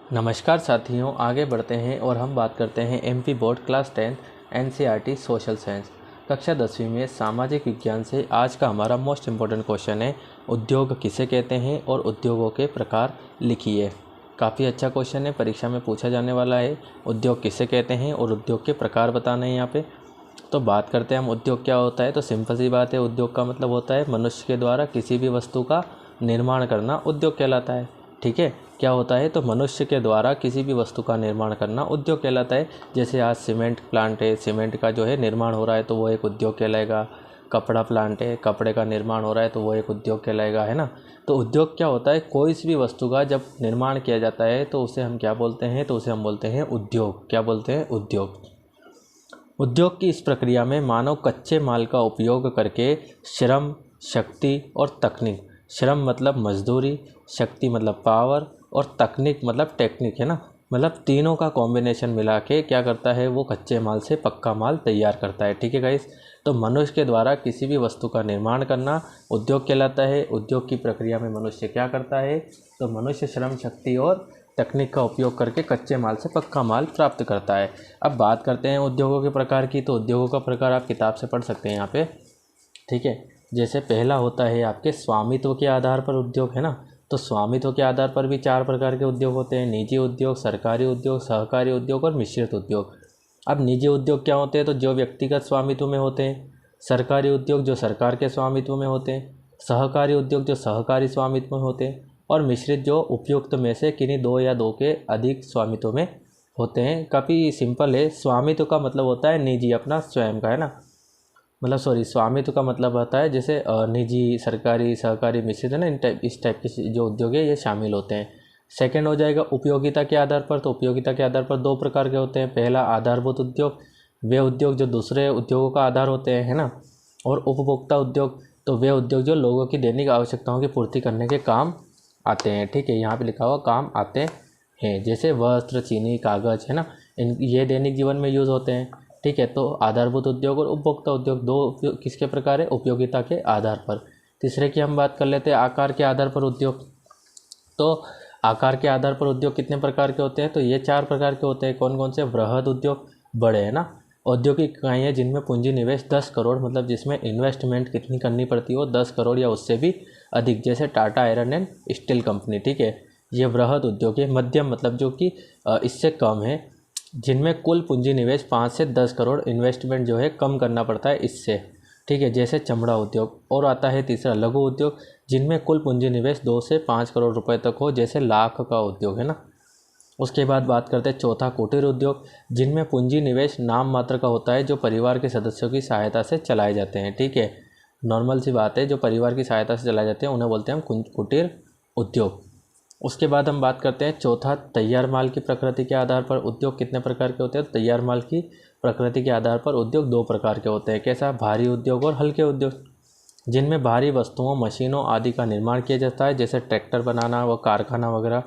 नमस्कार साथियों, आगे बढ़ते हैं और हम बात करते हैं MP board class 10 NCERT social science कक्षा 10वीं में सामाजिक विज्ञान से आज का हमारा मोस्ट इम्पोर्टेंट क्वेश्चन है, उद्योग किसे कहते हैं और उद्योगों के प्रकार लिखिए। काफ़ी अच्छा क्वेश्चन है, परीक्षा में पूछा जाने वाला है। उद्योग किसे कहते हैं और उद्योग के प्रकार बताने हैं यहाँ पे। तो बात करते हैं हम उद्योग क्या होता है। तो सिंपल सी बात है, उद्योग का मतलब होता है मनुष्य के द्वारा किसी भी वस्तु का निर्माण करना उद्योग कहलाता है। ठीक है, क्या होता है? तो मनुष्य के द्वारा किसी भी वस्तु का निर्माण करना उद्योग कहलाता है। जैसे आज सीमेंट प्लांट है, सीमेंट का जो है निर्माण हो रहा है तो वो एक उद्योग कहलाएगा। कपड़ा प्लांट है, कपड़े का निर्माण हो रहा है तो वो एक उद्योग कहलाएगा, है ना। तो उद्योग क्या होता है? कोई सी भी वस्तु का जब निर्माण किया जाता है तो उसे हम क्या बोलते हैं? तो उसे हम बोलते हैं उद्योग। क्या बोलते हैं? उद्योग। उद्योग की इस प्रक्रिया में मानव कच्चे माल का उपयोग करके श्रम, शक्ति और तकनीक, श्रम मतलब मजदूरी, शक्ति मतलब पावर और तकनीक मतलब टेक्निक, है ना। मतलब तीनों का कॉम्बिनेशन मिला के क्या करता है? वो कच्चे माल से पक्का माल तैयार करता है। ठीक है गाइस, तो मनुष्य के द्वारा किसी भी वस्तु का निर्माण करना उद्योग कहलाता है। उद्योग की प्रक्रिया में मनुष्य क्या करता है? तो मनुष्य श्रम, शक्ति और तकनीक का उपयोग करके कच्चे माल से पक्का माल प्राप्त करता है। अब बात करते हैं उद्योगों के प्रकार की। तो उद्योगों का प्रकार आप किताब से पढ़ सकते हैं यहाँ पे। ठीक है, जैसे पहला होता है आपके स्वामित्व के आधार पर उद्योग, है ना। तो स्वामित्व के आधार पर भी 4 प्रकार के उद्योग होते हैं: निजी उद्योग, सरकारी उद्योग, सहकारी उद्योग और मिश्रित उद्योग। अब निजी उद्योग क्या होते हैं? तो जो व्यक्तिगत स्वामित्व में होते हैं। सरकारी उद्योग जो सरकार के स्वामित्व में होते हैं। सहकारी उद्योग जो सहकारी स्वामित्व में होते हैं। और मिश्रित जो उपयुक्त में से किन्हीं 2 या 2 के अधिक स्वामित्व में होते हैं। काफ़ी सिंपल है। स्वामित्व का मतलब होता है निजी, अपना स्वयं का, है ना। मतलब स्वामित्व का मतलब होता है जैसे निजी, सरकारी, सहकारी, मिश्रित, है ना। इस टाइप के जो उद्योग है ये शामिल होते हैं। सेकंड हो जाएगा उपयोगिता के आधार पर। तो उपयोगिता के आधार पर 2 प्रकार के होते हैं। पहला आधारभूत उद्योग, वे उद्योग जो दूसरे उद्योगों का आधार होते हैं, है ना। और उपभोक्ता उद्योग, तो वे उद्योग जो लोगों की दैनिक आवश्यकताओं की पूर्ति करने के काम आते हैं। ठीक है, यहाँ पे लिखा हुआ काम आते हैं। जैसे वस्त्र, चीनी, कागज़, है ना, ये दैनिक जीवन में यूज़ होते हैं। ठीक है, तो आधारभूत उद्योग और उपभोक्ता उद्योग 2 किसके प्रकार है? उपयोगिता के आधार पर। तीसरे की हम बात कर लेते हैं आकार के आधार पर उद्योग। तो आकार के आधार पर उद्योग कितने प्रकार के होते हैं? तो ये 4 प्रकार के होते हैं। कौन कौन से? वृहद उद्योग, बड़े, है ना। औद्योगिक इकाइयाँ जिनमें पूंजी निवेश 10 करोड़, मतलब जिसमें इन्वेस्टमेंट कितनी करनी पड़ती हो? 10 करोड़ या उससे भी अधिक, जैसे Tata iron and steel company. ठीक है, ये वृहद उद्योग है। मध्यम मतलब जो कि इससे कम है, जिनमें कुल पूंजी निवेश 5 से 10 करोड़, इन्वेस्टमेंट जो है कम करना पड़ता है इससे। ठीक है, जैसे चमड़ा उद्योग। और आता है तीसरा लघु उद्योग, जिनमें कुल पूंजी निवेश 2 से 5 करोड़ रुपए तक हो, जैसे लाख का उद्योग, है ना। उसके बाद बात करते हैं चौथा कुटीर उद्योग, जिनमें पूंजी निवेश नाम मात्र का होता है, जो परिवार के सदस्यों की सहायता से चलाए जाते हैं। ठीक है, नॉर्मल सी बात है, जो परिवार की सहायता से चलाए जाते हैं उन्हें बोलते हैं हम कुटीर उद्योग। उसके बाद हम बात करते हैं चौथा तैयार माल की प्रकृति के आधार पर उद्योग कितने प्रकार के होते हैं। तैयार माल की प्रकृति के आधार पर उद्योग 2 प्रकार के होते हैं। कैसा? भारी उद्योग और हल्के उद्योग, जिनमें भारी वस्तुओं, मशीनों आदि का निर्माण किया जाता है, जैसे ट्रैक्टर बनाना व कारखाना वगैरह,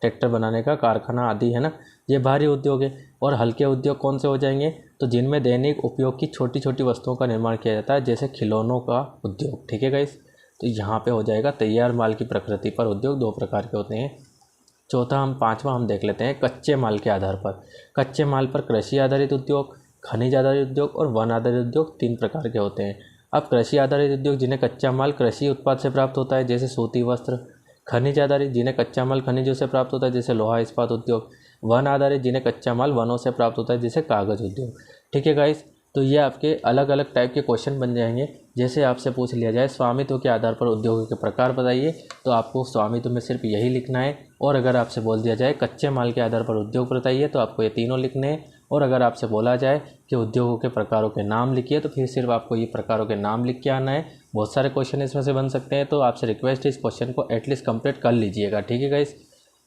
ट्रैक्टर बनाने का कारखाना आदि, है ना, ये भारी उद्योग है। और हल्के उद्योग कौन से हो जाएंगे? तो जिनमें दैनिक उपयोग की छोटी छोटी वस्तुओं का निर्माण किया जाता है, जैसे खिलौनों का उद्योग। ठीक है गाइस, तो यहाँ पे हो जाएगा तैयार माल की प्रकृति पर उद्योग 2 प्रकार के होते हैं। चौथा पांचवा हम देख लेते हैं कच्चे माल के आधार पर। कच्चे माल पर कृषि आधारित उद्योग, खनिज आधारित उद्योग और वन आधारित उद्योग 3 प्रकार के होते हैं। अब कृषि आधारित उद्योग जिन्हें कच्चा माल कृषि उत्पाद से प्राप्त होता है, जैसे सूती वस्त्र। खनिज आधारित जिन्हें कच्चा माल खनिजों से प्राप्त होता है, जैसे लोहा इस्पात उद्योग। वन आधारित जिन्हें कच्चा माल वनों से प्राप्त होता है, जैसे कागज़ उद्योग। ठीक है गाइस, तो ये आपके अलग अलग टाइप के क्वेश्चन बन जाएंगे। जैसे आपसे पूछ लिया जाए स्वामित्व के आधार पर उद्योगों के प्रकार बताइए, तो आपको स्वामित्व में सिर्फ यही लिखना है। और अगर आपसे बोल दिया जाए कच्चे माल के आधार पर उद्योग बताइए, तो आपको ये तीनों लिखने हैं। और अगर आपसे बोला जाए कि उद्योगों के प्रकारों के नाम लिखिए, तो फिर सिर्फ आपको ये प्रकारों के नाम लिख के आना है। बहुत सारे क्वेश्चन इसमें से बन सकते हैं, तो आपसे रिक्वेस्ट है इस क्वेश्चन को एटलीस्ट कंप्लीट कर लीजिएगा। ठीक है गाइस,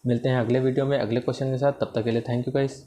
मिलते हैं अगले वीडियो में अगले क्वेश्चन के साथ। तब तक के लिए थैंक यू गाइस।